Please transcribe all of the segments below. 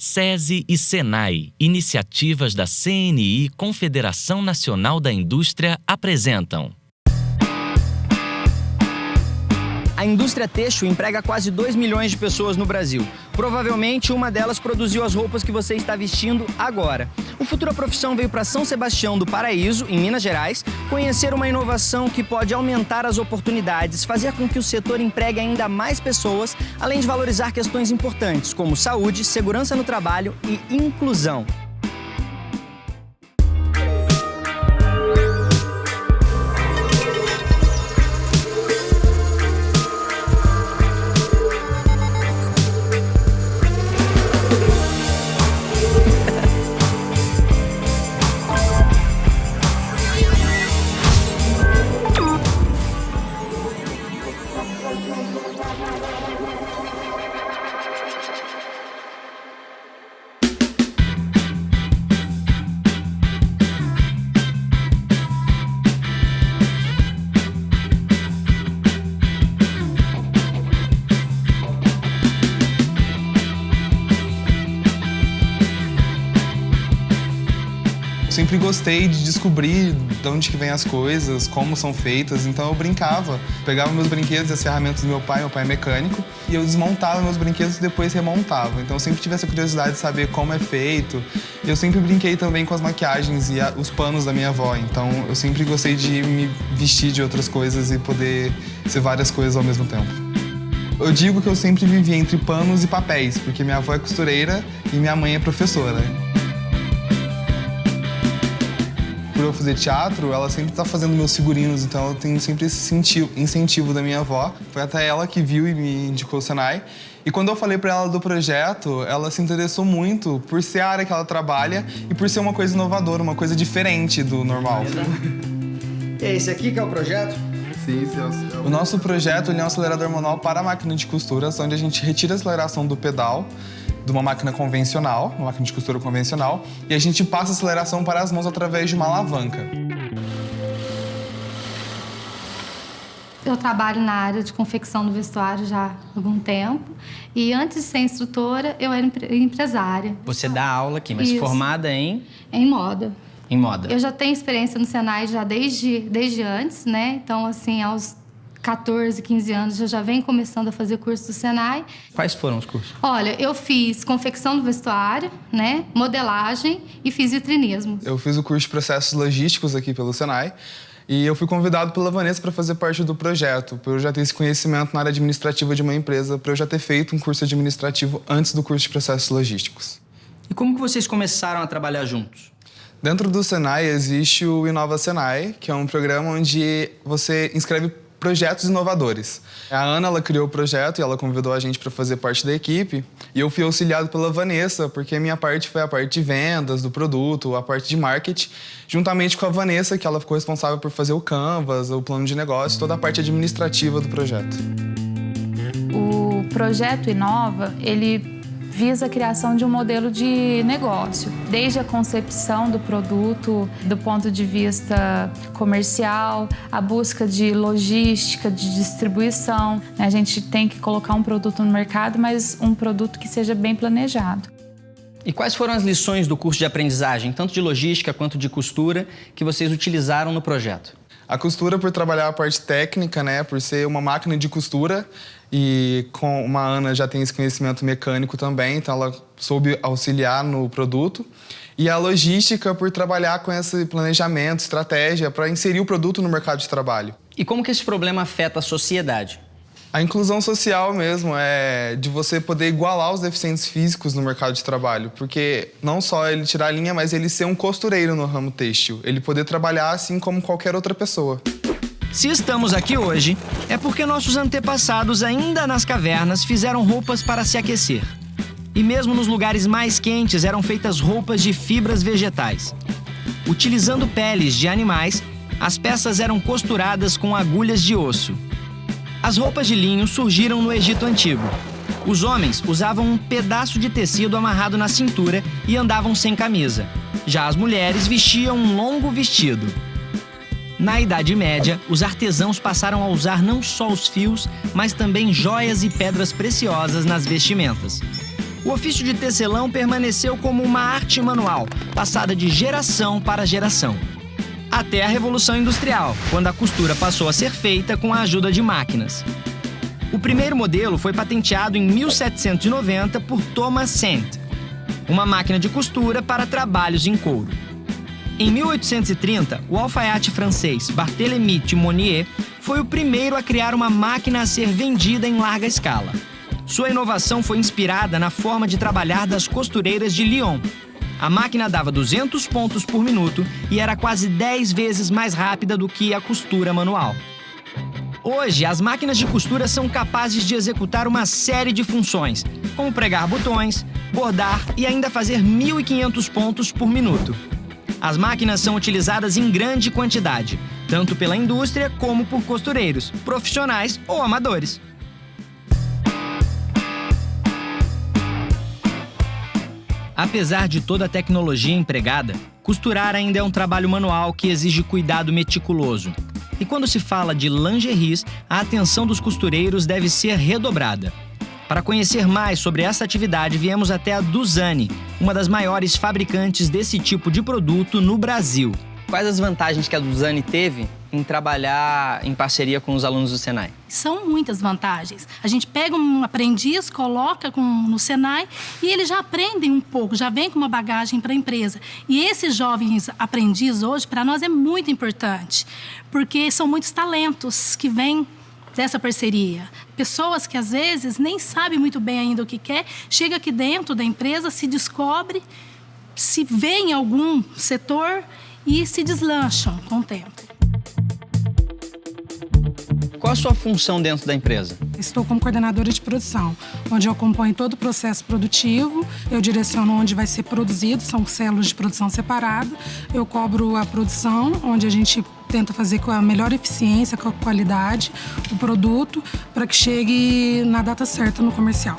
SESI e SENAI, iniciativas da CNI, Confederação Nacional da Indústria, apresentam. A indústria têxtil emprega quase 2 milhões de pessoas no Brasil. Provavelmente uma delas produziu as roupas que você está vestindo agora. O Futura Profissão veio para São Sebastião do Paraíso, em Minas Gerais, conhecer uma inovação que pode aumentar as oportunidades, fazer com que o setor empregue ainda mais pessoas, além de valorizar questões importantes como saúde, segurança no trabalho e inclusão. Sempre gostei de descobrir de onde que vem as coisas, como são feitas, então eu brincava. Pegava meus brinquedos e as ferramentas do meu pai é mecânico, e eu desmontava meus brinquedos e depois remontava. Então eu sempre tive essa curiosidade de saber como é feito. E eu sempre brinquei também com as maquiagens e os panos da minha avó, então eu sempre gostei de me vestir de outras coisas e poder ser várias coisas ao mesmo tempo. Eu digo que eu sempre vivi entre panos e papéis, porque minha avó é costureira e minha mãe é professora. Por eu fazer teatro, ela sempre está fazendo meus figurinos, então eu tenho sempre esse incentivo da minha avó. Foi até ela que viu e me indicou o Senai. E quando eu falei para ela do projeto, ela se interessou muito por ser a área que ela trabalha e por ser uma coisa inovadora, uma coisa diferente do normal. E esse aqui que é o projeto? Sim, sim. O nosso projeto é um acelerador manual para a máquina de costura, onde a gente retira a aceleração do pedal de uma máquina convencional, uma máquina de costura convencional, e a gente passa a aceleração para as mãos através de uma alavanca. Eu trabalho na área de confecção do vestuário já há algum tempo, e antes de ser instrutora, eu era empresária. Você dá aula aqui, mas Isso. Formada em moda. Em moda. Eu já tenho experiência no Senai já desde antes, né? Então, assim, aos 14, 15 anos, eu já venho começando a fazer curso do Senai. Quais foram os cursos? Olha, eu fiz confecção do vestuário, né? Modelagem e fiz vitrinismo. Eu fiz o curso de processos logísticos aqui pelo Senai e eu fui convidado pela Vanessa para fazer parte do projeto, por eu já ter esse conhecimento na área administrativa de uma empresa, para eu já ter feito um curso administrativo antes do curso de processos logísticos. E como que vocês começaram a trabalhar juntos? Dentro do Senai existe o Inova Senai, que é um programa onde você inscreve projetos inovadores. A Ana, ela criou o projeto e ela convidou a gente para fazer parte da equipe. E eu fui auxiliado pela Vanessa, porque a minha parte foi a parte de vendas do produto, a parte de marketing, juntamente com a Vanessa, que ela ficou responsável por fazer o Canvas, o plano de negócio, toda a parte administrativa do projeto. O projeto Inova, ele visa a criação de um modelo de negócio, desde a concepção do produto, do ponto de vista comercial, a busca de logística, de distribuição. A gente tem que colocar um produto no mercado, mas um produto que seja bem planejado. E quais foram as lições do curso de aprendizagem, tanto de logística quanto de costura, que vocês utilizaram no projeto? A costura, por trabalhar a parte técnica, né, por ser uma máquina de costura, e com uma Ana já tem esse conhecimento mecânico também, então ela soube auxiliar no produto. E a logística, por trabalhar com esse planejamento, estratégia, para inserir o produto no mercado de trabalho. E como que esse problema afeta a sociedade? A inclusão social mesmo é de você poder igualar os deficientes físicos no mercado de trabalho, porque não só ele tirar a linha, mas ele ser um costureiro no ramo têxtil, ele poder trabalhar assim como qualquer outra pessoa. Se estamos aqui hoje, é porque nossos antepassados, ainda nas cavernas, fizeram roupas para se aquecer. E mesmo nos lugares mais quentes eram feitas roupas de fibras vegetais. Utilizando peles de animais, as peças eram costuradas com agulhas de osso. As roupas de linho surgiram no Egito Antigo. Os homens usavam um pedaço de tecido amarrado na cintura e andavam sem camisa. Já as mulheres vestiam um longo vestido. Na Idade Média, os artesãos passaram a usar não só os fios, mas também joias e pedras preciosas nas vestimentas. O ofício de tecelão permaneceu como uma arte manual, passada de geração para geração. Até a Revolução Industrial, quando a costura passou a ser feita com a ajuda de máquinas. O primeiro modelo foi patenteado em 1790 por Thomas Sand, uma máquina de costura para trabalhos em couro. Em 1830, o alfaiate francês Barthélemy de Monnier foi o primeiro a criar uma máquina a ser vendida em larga escala. Sua inovação foi inspirada na forma de trabalhar das costureiras de Lyon. A máquina dava 200 pontos por minuto e era quase 10 vezes mais rápida do que a costura manual. Hoje, as máquinas de costura são capazes de executar uma série de funções, como pregar botões, bordar e ainda fazer 1.500 pontos por minuto. As máquinas são utilizadas em grande quantidade, tanto pela indústria como por costureiros, profissionais ou amadores. Apesar de toda a tecnologia empregada, costurar ainda é um trabalho manual que exige cuidado meticuloso. E quando se fala de lingeries, a atenção dos costureiros deve ser redobrada. Para conhecer mais sobre essa atividade, viemos até a Duzane, uma das maiores fabricantes desse tipo de produto no Brasil. Quais as vantagens que a Duzane teve em trabalhar em parceria com os alunos do Senai? São muitas vantagens. A gente pega um aprendiz, coloca no Senai e eles já aprendem um pouco, já vem com uma bagagem para a empresa. E esses jovens aprendizes hoje, para nós, é muito importante, porque são muitos talentos que vêm dessa parceria. Pessoas que, às vezes, nem sabem muito bem ainda o que quer, chega aqui dentro da empresa, se descobre, se vê em algum setor e se deslancham com o tempo. Qual a sua função dentro da empresa? Estou como coordenadora de produção, onde eu acompanho todo o processo produtivo, eu direciono onde vai ser produzido, são células de produção separadas, eu cobro a produção, onde a gente tenta fazer com a melhor eficiência, com a qualidade, o produto, para que chegue na data certa no comercial.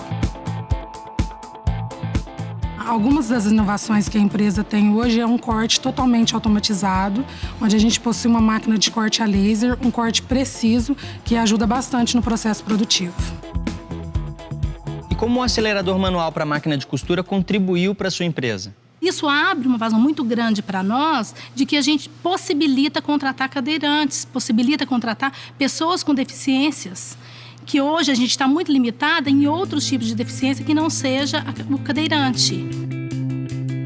Algumas das inovações que a empresa tem hoje é um corte totalmente automatizado, onde a gente possui uma máquina de corte a laser, um corte preciso, que ajuda bastante no processo produtivo. E como o acelerador manual para a máquina de costura contribuiu para a sua empresa? Isso abre uma vazão muito grande para nós de que a gente possibilita contratar cadeirantes, possibilita contratar pessoas com deficiências, que hoje a gente está muito limitada em outros tipos de deficiência que não seja o cadeirante.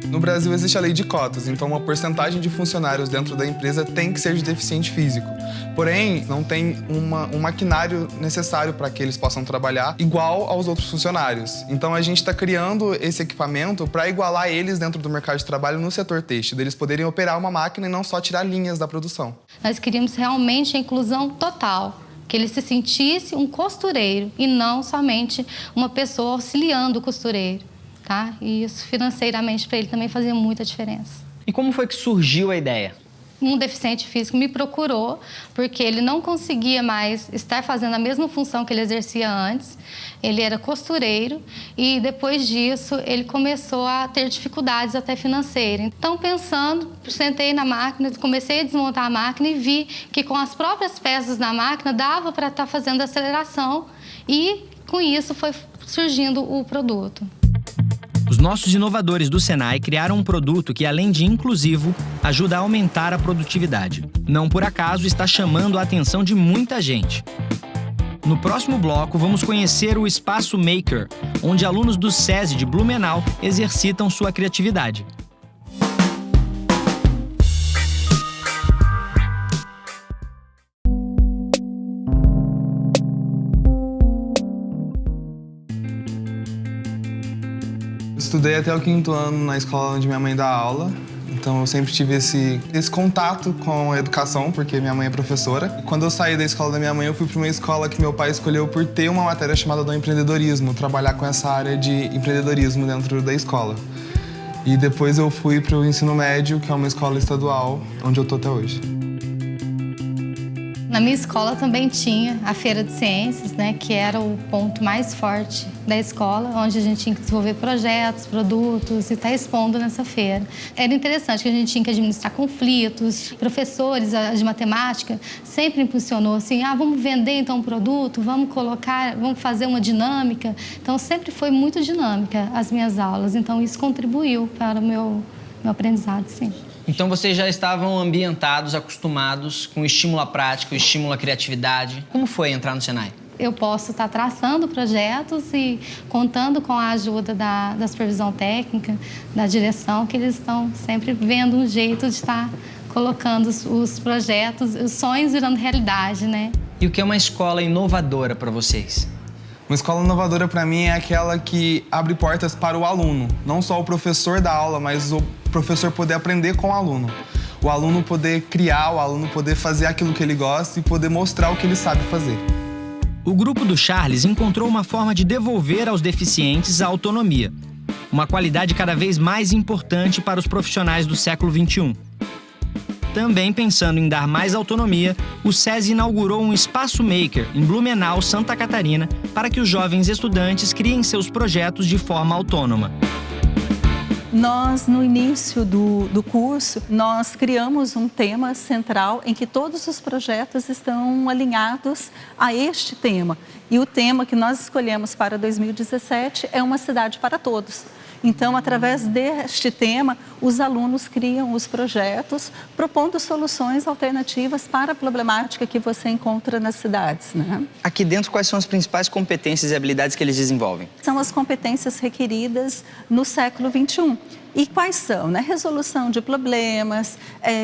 No Brasil existe a lei de cotas, então uma porcentagem de funcionários dentro da empresa tem que ser de deficiente físico. Porém, não tem um maquinário necessário para que eles possam trabalhar igual aos outros funcionários. Então a gente está criando esse equipamento para igualar eles dentro do mercado de trabalho no setor têxtil, deles poderem operar uma máquina e não só tirar linhas da produção. Nós queríamos realmente a inclusão total, que ele se sentisse um costureiro e não somente uma pessoa auxiliando o costureiro, tá? E isso financeiramente para ele também fazia muita diferença. E como foi que surgiu a ideia? Um deficiente físico me procurou porque ele não conseguia mais estar fazendo a mesma função que ele exercia antes. Ele era costureiro e depois disso ele começou a ter dificuldades até financeiras. Então, pensando, sentei na máquina, comecei a desmontar a máquina e vi que com as próprias peças da máquina dava para estar fazendo aceleração e com isso foi surgindo o produto. Os nossos inovadores do Senai criaram um produto que, além de inclusivo, ajuda a aumentar a produtividade. Não por acaso está chamando a atenção de muita gente. No próximo bloco, vamos conhecer o Espaço Maker, onde alunos do SESI de Blumenau exercitam sua criatividade. Estudei até o 5º ano na escola onde minha mãe dá aula, então eu sempre tive esse contato com a educação, porque minha mãe é professora. Quando eu saí da escola da minha mãe, eu fui para uma escola que meu pai escolheu por ter uma matéria chamada do empreendedorismo, trabalhar com essa área de empreendedorismo dentro da escola. E depois eu fui para o ensino médio, que é uma escola estadual, onde eu tô até hoje. Na minha escola também tinha a Feira de Ciências, né, que era o ponto mais forte da escola, onde a gente tinha que desenvolver projetos, produtos e estar expondo nessa feira. Era interessante que a gente tinha que administrar conflitos. Professores de matemática sempre impulsionou assim, vamos vender então um produto, vamos fazer uma dinâmica. Então sempre foi muito dinâmica as minhas aulas, então isso contribuiu para o meu aprendizado, sim. Então vocês já estavam ambientados, acostumados com o estímulo à prática, o estímulo à criatividade. Como foi entrar no Senai? Eu posso estar traçando projetos e contando com a ajuda da supervisão técnica, da direção, que eles estão sempre vendo um jeito de estar colocando os projetos, os sonhos virando realidade, né? E o que é uma escola inovadora para vocês? Uma escola inovadora para mim é aquela que abre portas para o aluno. Não só o professor da aula, mas o professor poder aprender com o aluno. O aluno poder criar, o aluno poder fazer aquilo que ele gosta e poder mostrar o que ele sabe fazer. O grupo do Charles encontrou uma forma de devolver aos deficientes a autonomia. Uma qualidade cada vez mais importante para os profissionais do século XXI. Também pensando em dar mais autonomia, o SESI inaugurou um Espaço Maker em Blumenau, Santa Catarina, para que os jovens estudantes criem seus projetos de forma autônoma. Nós, no início do curso, nós criamos um tema central em que todos os projetos estão alinhados a este tema. E o tema que nós escolhemos para 2017 é Uma Cidade para Todos. Então, através deste tema, os alunos criam os projetos, propondo soluções alternativas para a problemática que você encontra nas cidades, né? Aqui dentro, quais são as principais competências e habilidades que eles desenvolvem? São as competências requeridas no século XXI. E quais são? Né? Resolução de problemas,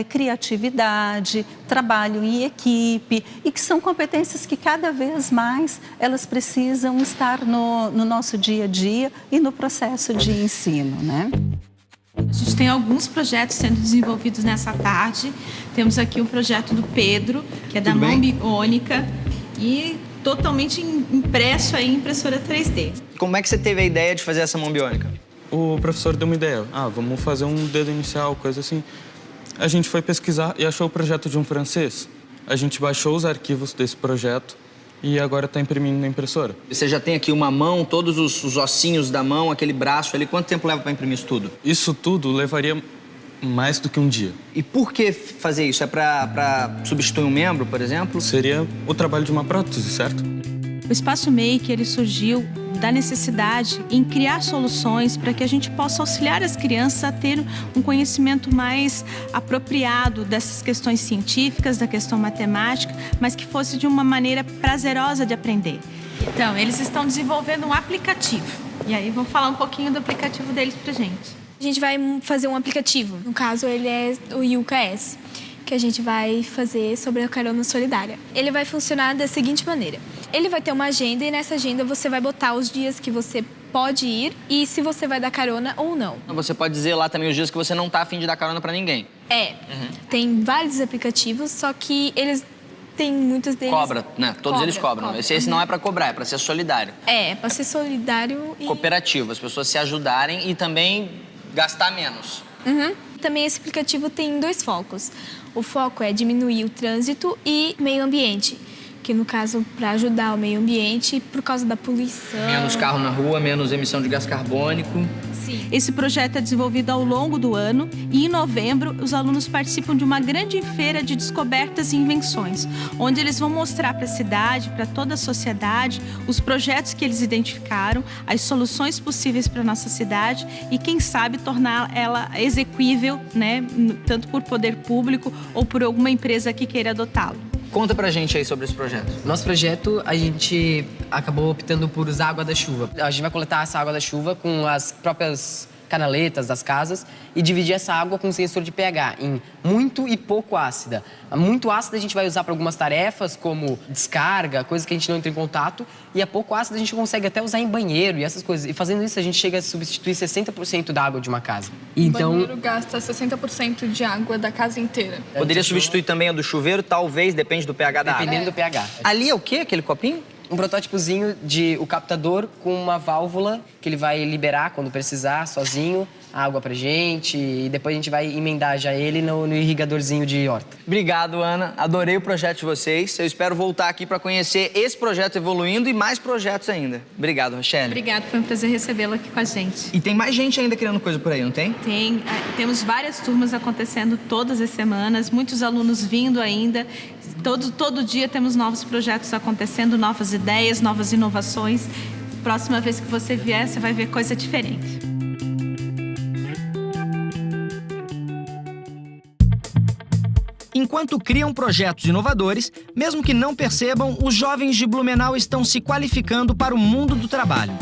criatividade, trabalho em equipe, e que são competências que cada vez mais elas precisam estar no nosso dia a dia e no processo de ensino, né? A gente tem alguns projetos sendo desenvolvidos nessa tarde. Temos aqui o projeto do Pedro, que é da mão biônica e totalmente impresso aí em impressora 3D. Como é que você teve a ideia de fazer essa mão biônica? O professor deu uma ideia. Vamos fazer um dedo inicial, coisa assim. A gente foi pesquisar e achou o projeto de um francês. A gente baixou os arquivos desse projeto e agora está imprimindo na impressora. Você já tem aqui uma mão, todos os ossinhos da mão, aquele braço ali. Quanto tempo leva para imprimir isso tudo? Isso tudo levaria mais do que um dia. E por que fazer isso? É para substituir um membro, por exemplo? Seria o trabalho de uma prótese, certo? O Espaço Maker, ele surgiu da necessidade em criar soluções para que a gente possa auxiliar as crianças a ter um conhecimento mais apropriado dessas questões científicas, da questão matemática, mas que fosse de uma maneira prazerosa de aprender. Então, eles estão desenvolvendo um aplicativo. E aí, vamos falar um pouquinho do aplicativo deles pra gente. A gente vai fazer um aplicativo. No caso, ele é o YucaS, que a gente vai fazer sobre a carona solidária. Ele vai funcionar da seguinte maneira. Ele vai ter uma agenda e nessa agenda você vai botar os dias que você pode ir e se você vai dar carona ou não. Você pode dizer lá também os dias que você não tá a fim de dar carona pra ninguém. Tem vários aplicativos, só que eles têm muitos deles... Cobra, né? Todos eles cobram. Esse não é pra cobrar, é pra ser solidário. É pra ser solidário e... Cooperativo, as pessoas se ajudarem e também gastar menos. Também esse aplicativo tem 2 focos. O foco é diminuir o trânsito e meio ambiente, que no caso para ajudar o meio ambiente por causa da poluição. Menos carro na rua, menos emissão de gás carbônico. Sim. Esse projeto é desenvolvido ao longo do ano e em novembro os alunos participam de uma grande feira de descobertas e invenções, onde eles vão mostrar para a cidade, para toda a sociedade, os projetos que eles identificaram, as soluções possíveis para a nossa cidade e, quem sabe, tornar ela exequível, né, tanto por poder público ou por alguma empresa que queira adotá-lo. Conta pra gente aí sobre esse projeto. Nosso projeto, a gente acabou optando por usar água da chuva. A gente vai coletar essa água da chuva com as próprias canaletas das casas e dividir essa água com um sensor de pH em muito e pouco ácida. A muito ácida a gente vai usar para algumas tarefas, como descarga, coisas que a gente não entra em contato, e a pouco ácida a gente consegue até usar em banheiro e essas coisas. E fazendo isso a gente chega a substituir 60% da água de uma casa. Então, o banheiro gasta 60% de água da casa inteira. Poderia substituir também a do chuveiro, talvez, depende do pH da água. Dependendo do pH. Ali é o quê, aquele copinho? um protótipozinho de o captador com uma válvula que ele vai liberar quando precisar, sozinho, a água pra gente. E depois a gente vai emendar já ele no irrigadorzinho de horta. Obrigado, Ana. Adorei o projeto de vocês. Eu espero voltar aqui para conhecer esse projeto evoluindo e mais projetos ainda. Obrigado, Rochelle. Obrigada, foi um prazer recebê-la aqui com a gente. E tem mais gente ainda criando coisa por aí, não tem? Temos várias turmas acontecendo todas as semanas, muitos alunos vindo ainda. Todo dia temos novos projetos acontecendo, novas ideias, novas inovações. Próxima vez que você vier, você vai ver coisa diferente. Enquanto criam projetos inovadores, mesmo que não percebam, os jovens de Blumenau estão se qualificando para o mundo do trabalho.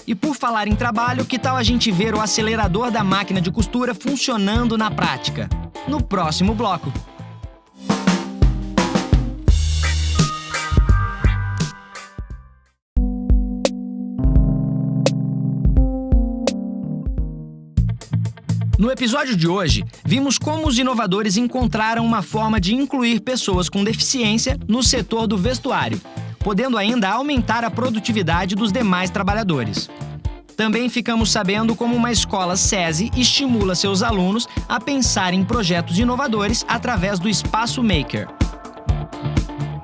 E por falar em trabalho, que tal a gente ver o acelerador da máquina de costura funcionando na prática? No próximo bloco. No episódio de hoje, vimos como os inovadores encontraram uma forma de incluir pessoas com deficiência no setor do vestuário, podendo ainda aumentar a produtividade dos demais trabalhadores. Também ficamos sabendo como uma escola SESI estimula seus alunos a pensar em projetos inovadores através do Espaço Maker.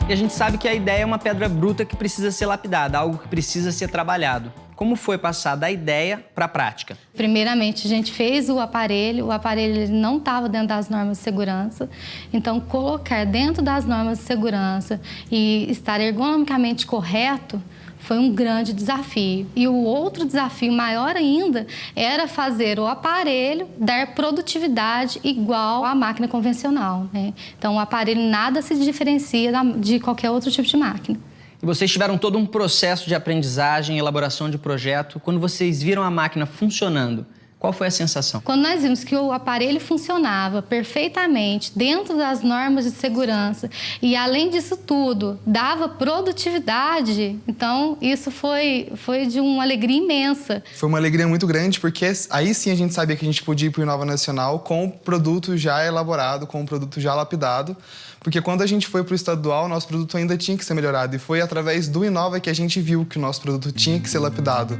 E a gente sabe que a ideia é uma pedra bruta que precisa ser lapidada, algo que precisa ser trabalhado. Como foi passar da ideia para a prática? Primeiramente, a gente fez o aparelho ele não estava dentro das normas de segurança, então colocar dentro das normas de segurança e estar ergonomicamente correto foi um grande desafio. E o outro desafio maior ainda era fazer o aparelho dar produtividade igual à máquina convencional, né? Então, o aparelho nada se diferencia de qualquer outro tipo de máquina. E vocês tiveram todo um processo de aprendizagem, elaboração de projeto. Quando vocês viram a máquina funcionando, qual foi a sensação? Quando nós vimos que o aparelho funcionava perfeitamente dentro das normas de segurança e, além disso tudo, dava produtividade, então isso foi de uma alegria imensa. Foi uma alegria muito grande, porque aí sim a gente sabia que a gente podia ir para o Inova Nacional com o produto já elaborado, com o produto já lapidado. Porque quando a gente foi para o estadual, nosso produto ainda tinha que ser melhorado. E foi através do Inova que a gente viu que o nosso produto tinha que ser lapidado.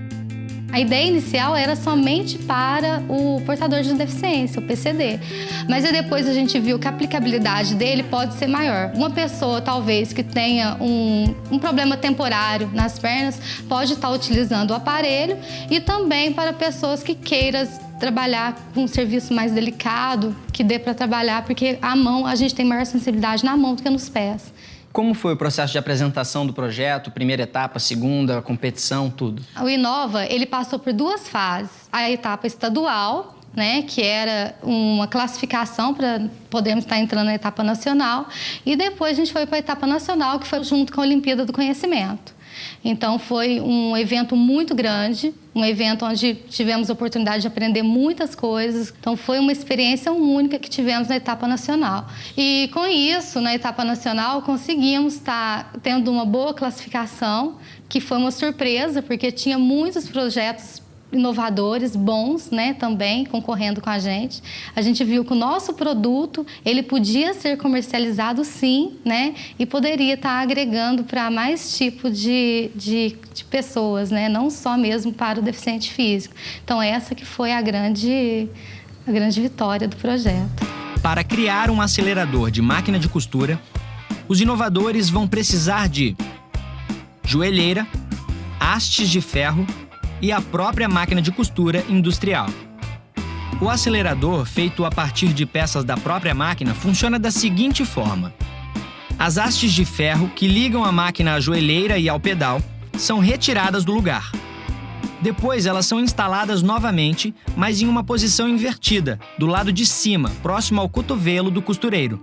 A ideia inicial era somente para o portador de deficiência, o PCD. Mas aí depois a gente viu que a aplicabilidade dele pode ser maior. Uma pessoa, talvez, que tenha um problema temporário nas pernas, pode estar utilizando o aparelho. E também para pessoas que queiram trabalhar com um serviço mais delicado, que dê para trabalhar, porque a gente tem maior sensibilidade na mão do que nos pés. Como foi o processo de apresentação do projeto? Primeira etapa, segunda, competição, tudo? O Inova, ele passou por duas fases. A etapa estadual, né, que era uma classificação para podermos estar entrando na etapa nacional. E depois a gente foi para a etapa nacional, que foi junto com a Olimpíada do Conhecimento. Então, foi um evento muito grande, um evento onde tivemos a oportunidade de aprender muitas coisas. Então, foi uma experiência única que tivemos na etapa nacional. E, com isso, na etapa nacional, conseguimos estar tendo uma boa classificação, que foi uma surpresa, porque tinha muitos projetos inovadores, bons, né, também, concorrendo com a gente. A gente viu que o nosso produto, ele podia ser comercializado sim, né, e poderia estar agregando para mais tipo de pessoas, né, não só mesmo para o deficiente físico. Então, essa que foi a grande vitória do projeto. Para criar um acelerador de máquina de costura, os inovadores vão precisar de joelheira, hastes de ferro e a própria máquina de costura industrial. O acelerador, feito a partir de peças da própria máquina, funciona da seguinte forma. As hastes de ferro que ligam a máquina à joelheira e ao pedal são retiradas do lugar. Depois, elas são instaladas novamente, mas em uma posição invertida, do lado de cima, próximo ao cotovelo do costureiro.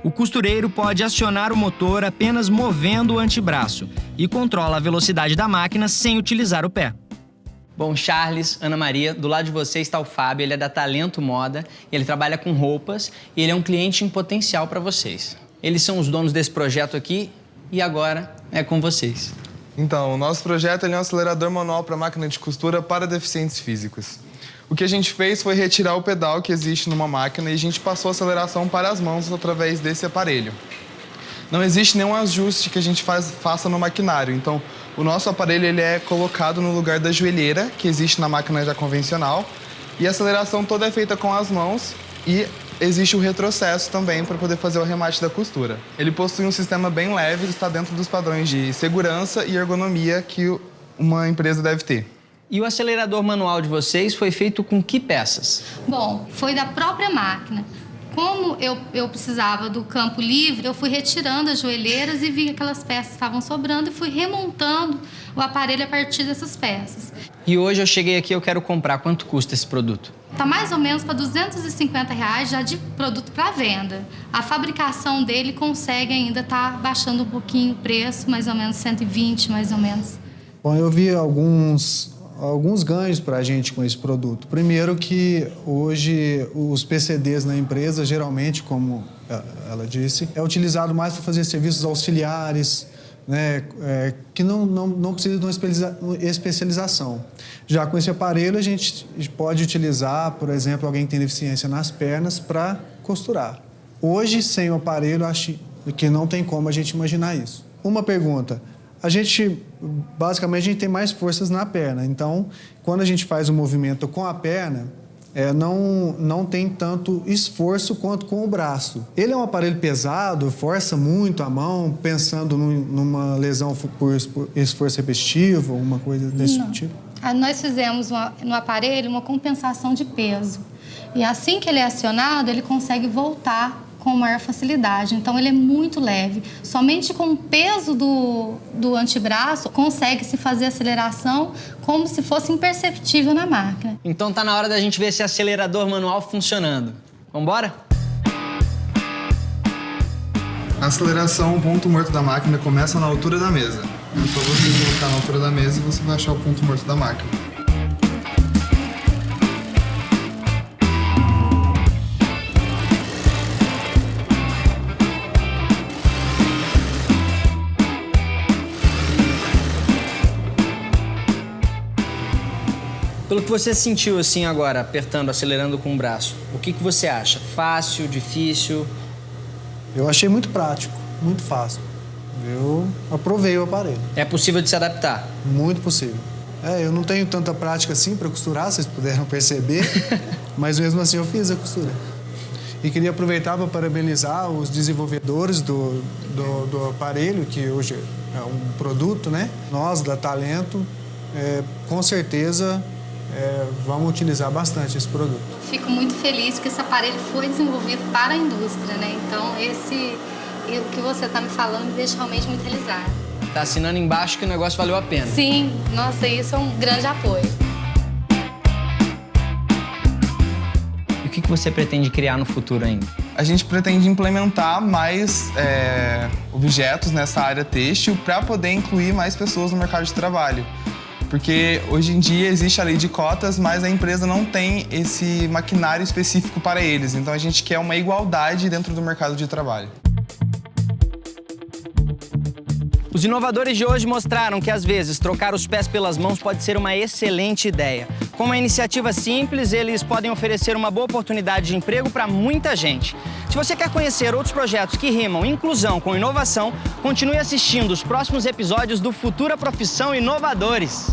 O costureiro pode acionar o motor apenas movendo o antebraço e controla a velocidade da máquina sem utilizar o pé. Bom, Charles, Ana Maria, do lado de vocês está o Fábio, ele é da Talento Moda, ele trabalha com roupas e ele é um cliente em potencial para vocês. Eles são os donos desse projeto aqui e agora é com vocês. Então, o nosso projeto é um acelerador manual para máquina de costura para deficientes físicos. O que a gente fez foi retirar o pedal que existe numa máquina e a gente passou a aceleração para as mãos através desse aparelho. Não existe nenhum ajuste que a gente faça no maquinário. Então, o nosso aparelho ele é colocado no lugar da joelheira, que existe na máquina já convencional, e a aceleração toda é feita com as mãos e existe o retrocesso também para poder fazer o arremate da costura. Ele possui um sistema bem leve e está dentro dos padrões de segurança e ergonomia que uma empresa deve ter. E o acelerador manual de vocês foi feito com que peças? Bom, foi da própria máquina. Como eu precisava do campo livre, eu fui retirando as joelheiras e vi que aquelas peças estavam sobrando e fui remontando o aparelho a partir dessas peças. E hoje eu cheguei aqui e eu quero comprar. Quanto custa esse produto? Tá mais ou menos para R$250 já de produto para venda. A fabricação dele consegue ainda estar baixando um pouquinho o preço, mais ou menos 120, mais ou menos. Bom, eu vi alguns ganhos para a gente com esse produto. Primeiro que hoje os PCDs na empresa, geralmente, como ela disse, é utilizado mais para fazer serviços auxiliares, né, que não precisa de uma especialização. Já com esse aparelho, a gente pode utilizar, por exemplo, alguém que tem deficiência nas pernas para costurar. Hoje, sem o aparelho, acho que não tem como a gente imaginar isso. Uma pergunta. Basicamente, a gente tem mais forças na perna. Então, quando a gente faz o movimento com a perna, não tem tanto esforço quanto com o braço. Ele é um aparelho pesado, força muito a mão, pensando numa lesão por esforço repetitivo, alguma coisa desse tipo? Nós fizemos no aparelho uma compensação de peso. E assim que ele é acionado, ele consegue voltar com maior facilidade. Então, ele é muito leve. Somente com o peso do antebraço, consegue-se fazer aceleração como se fosse imperceptível na máquina. Então, tá na hora da gente ver esse acelerador manual funcionando. Vambora? A aceleração, o ponto morto da máquina começa na altura da mesa. É só você colocar na altura da mesa e você vai achar o ponto morto da máquina. Pelo que você sentiu assim agora, apertando, acelerando com o braço, o que você acha? Fácil, difícil? Eu achei muito prático, muito fácil. Eu aprovei o aparelho. É possível de se adaptar? Muito possível. Eu não tenho tanta prática assim para costurar, vocês puderam perceber, mas mesmo assim eu fiz a costura. E queria aproveitar para parabenizar os desenvolvedores do aparelho, que hoje é um produto, né? Nós, da Talento, com certeza vamos utilizar bastante esse produto. Fico muito feliz que esse aparelho foi desenvolvido para a indústria, né? Então, o que você está me falando me deixa realmente muito realizada. Tá assinando embaixo que o negócio valeu a pena. Sim, nossa, isso é um grande apoio. E o que você pretende criar no futuro ainda? A gente pretende implementar mais objetos nessa área têxtil para poder incluir mais pessoas no mercado de trabalho. Porque hoje em dia existe a lei de cotas, mas a empresa não tem esse maquinário específico para eles. Então a gente quer uma igualdade dentro do mercado de trabalho. Os inovadores de hoje mostraram que, às vezes, trocar os pés pelas mãos pode ser uma excelente ideia. Com uma iniciativa simples, eles podem oferecer uma boa oportunidade de emprego para muita gente. Se você quer conhecer outros projetos que rimam inclusão com inovação, continue assistindo os próximos episódios do Futura Profissão Inovadores.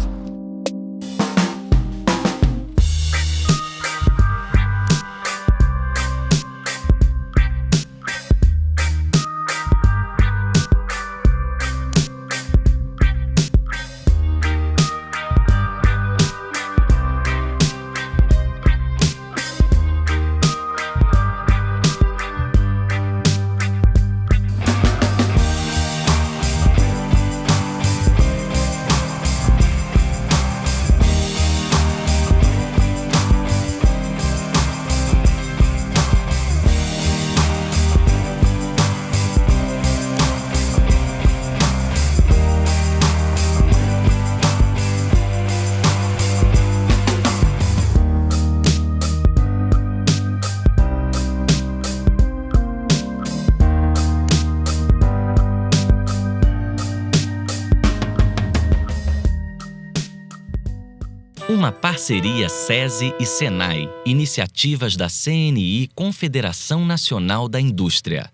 Uma parceria SESI e SENAI, iniciativas da CNI, Confederação Nacional da Indústria.